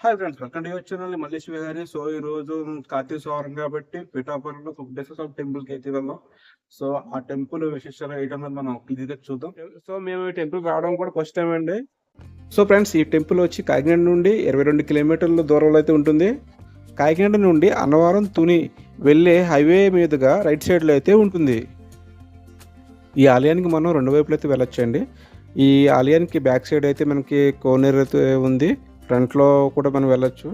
Hi friends, welcome to your channel Mallesh Vihari. So ఈ రోజు కార్తీక సోమవారం కాబట్టి పిఠాపురంలో కుక్కటేశ్వర టెంపుల్ కి అయితే వెళ్దాం. సో ఆ టెంపుల్ విశేషాలు ఏంటన్నది మనం క్లియర్గా చూద్దాం. సో మేము ఈ టెంపుల్ రావడం కూడా ఫస్ట్ టైం అండి. సో ఫ్రెండ్స్, ఈ టెంపుల్ వచ్చి కాకినాడ నుండి 22 కిలోమీటర్ల దూరంలో అయితే ఉంటుంది. కాకినాడ నుండి అన్నవరం తుని వెళ్ళే హైవే మీదుగా రైట్ సైడ్లో అయితే ఉంటుంది. ఈ ఆలయానికి మనం రెండు వైపులు అయితే వెళ్ళొచ్చండి. ఈ ఆలయానికి బ్యాక్ సైడ్ అయితే మనకి కోనేరు అయితే ఉంది. ఫ్రంట్లో కూడా మనం వెళ్ళొచ్చు.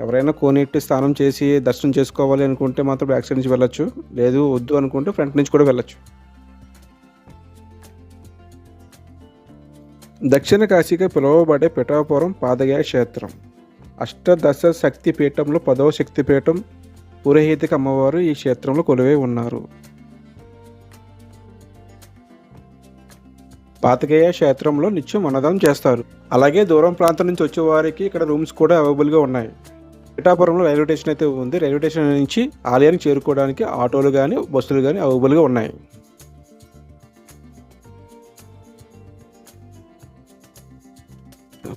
ఎవరైనా కోనేటి స్నానం చేసి దర్శనం చేసుకోవాలి అనుకుంటే మాత్రం బ్యాక్ సైడ్ నుంచి వెళ్ళొచ్చు. లేదు వద్దు అనుకుంటే ఫ్రంట్ నుంచి కూడా వెళ్ళొచ్చు. దక్షిణ కాశీగా పిలువబడే పిఠాపురం పాదగయ క్షేత్రం అష్టదశ శక్తి పీఠంలో 10వ శక్తిపీఠం పురోహితిక అమ్మవారు ఈ క్షేత్రంలో కొలువై ఉన్నారు. పాతగయ క్షేత్రంలో నిత్యం అన్నదానం చేస్తారు. అలాగే దూరం ప్రాంతం నుంచి వచ్చే వారికి ఇక్కడ రూమ్స్ కూడా అవైలబుల్గా ఉన్నాయి. పిఠాపురంలో రైల్వే స్టేషన్ అయితే ఉంది. రైల్వే స్టేషన్ నుంచి ఆలయానికి చేరుకోవడానికి ఆటోలు కానీ బస్సులు కానీ అవైలబుల్గా ఉన్నాయి.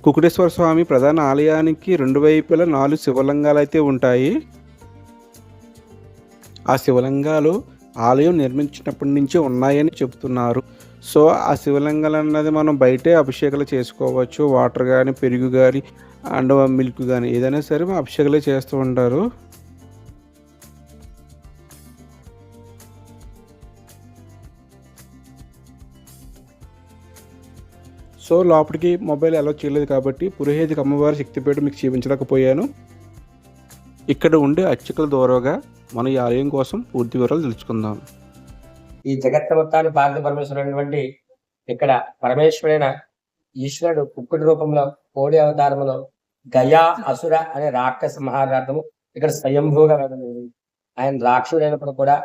కుక్కటేశ్వర స్వామి ప్రధాన ఆలయానికి రెండు వైపులా 4 శివలింగాలు అయితే ఉంటాయి. ఆ శివలింగాలు ఆలయం నిర్మించినప్పటి నుంచి ఉన్నాయని చెబుతున్నారు. సో ఆ శివలింగాలు అన్నది మనం బయటే అభిషేకాలు చేసుకోవచ్చు. వాటర్ కానీ, పెరుగు కానీ, అండ్ మిల్క్ కానీ ఏదైనా సరే అభిషేకాలు చేస్తూ ఉంటారు. సో లోపలికి మొబైల్ అలౌ చేయలేదు కాబట్టి పురోహితిక అమ్మవారి శక్తిపీఠం మీకు చూపించలేకపోయాను. ఇక్కడ ఉండే అర్చకుల ద్వారాగా మన ఈ ఆలయం కోసం పూర్తి వివరాలు తెలుసుకుందాం. ఈ జగత్ మొత్తాన్ని భారత పరమేశ్వరుడు ఇక్కడ పరమేశ్వరైన ఈశ్వరుడు కుక్కుడి రూపంలో కోడి అవతారంలో గయా అసుర అనే రాక్షస మహారార్థము ఇక్కడ స్వయంభూగా వెళ్ళలేదు. ఆయన రాక్షసుడైనప్పుడు కూడా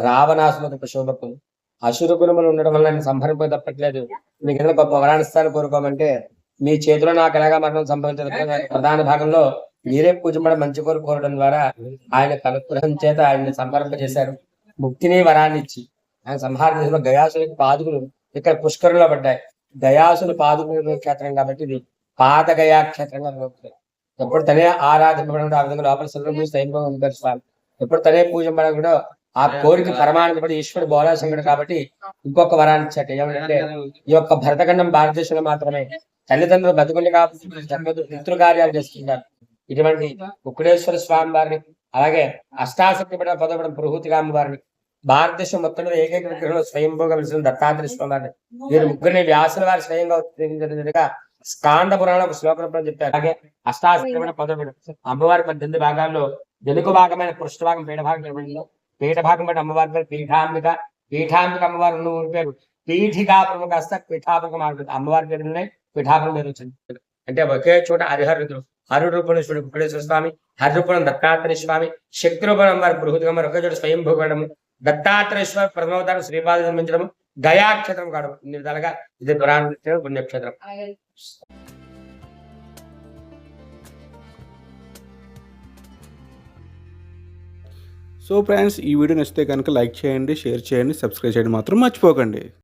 రావణాసురుడు శోభకు అసుర గుణములు ఉండడం వల్ల ఆయన సంహరింప తప్పట్లేదు. మీకు ఏదైనా గొప్ప వరాణిస్తాను కోరుకోమంటే మీ చేతిలో నాకు ఎలాగా మరణం సంభవించదు. ప్రధాన భాగంలో మీరే పూజించడం మంచి కోరుకోవడం ద్వారా ఆయన కనుగ్రహం చేత ఆయన్ని సంహరింప చేశారు. ముక్తిని వరాన్ని ఇచ్చి ఆయన సంహారం చేసిన గయాసుని పాదుకులు ఇక్కడ పుష్కరంలో పడ్డాయి. గయాసుని పాదుకులు క్షేత్రం కాబట్టి ఇది పాదగయా క్షేత్రంగా ఎప్పుడు తనే ఆరాధింపబడి ఆ విధంగా లోపల స్వామి ఎప్పుడు తనే పూజింపడం కూడా ఆ కోరిక పరమానందపడి ఈశ్వరుడు బోలాశంకరుడు కాబట్టి ఇంకొక వరాన్ని ఇచ్చాట. ఏమంటే ఈ యొక్క భరతఖండం భారతదేశంలో మాత్రమే తల్లిదండ్రులు బతుకుండగా పితృకార్యాలు చేస్తున్నారు. ఇటువంటి కుక్కటేశ్వర స్వామి వారిని అలాగే అష్టాశక్తి పడిన పదవడం పురోహితిగా అమ్మవారిని భారతదేశం మొత్తంలో ఏకైక విగ్రహంలో స్వయంభూగా వెలిసిన దత్తాత్రేయ స్వామి వారిని వీరు ముగ్గురిని వ్యాసుల వారి స్వయంగా స్కాంద పురాణ ఒక శ్లోకంలో చెప్పారు. అలాగే అష్టాశక్తి పదవడం అమ్మవారి 18 భాగాల్లో వెనుక భాగమైన పృష్ఠభాగం పీఠ భాగం బట్టి అమ్మవారి పేరు పీఠాంబిక. పీఠాంబిక అమ్మవారు ఉన్న ఊరి పేరు పీఠికా ప్రముఖ పీఠాపకం ఆడుతుంది. అమ్మవారి పేరునే పీఠాపురం పేరు వచ్చింది. అంటే ఒకే చోట హరిహరుడు హరి రూపంలో కుక్కటేశ్వర స్వామి, హరి రూపం దత్తాత్రేయ స్వామి, శక్తి రూపం అమ్మవారి పురోహితిగా మరి ఒకే చోట స్వయంభూగడము, దత్తాత్రేయ స్వామి ప్రథమవతారం శ్రీపాద నిర్మించడం, గయాక్షేత్రం కావడం. ఇన్ని విధాలుగా ఇది పురాణ పుణ్యక్షేత్రం. సో ఫ్రెండ్స్, ఈ వీడియో నచ్చితే కనుక లైక్ చేయండి, షేర్ చేయండి, సబ్స్క్రైబ్ చేయడం మాత్రం మర్చిపోకండి.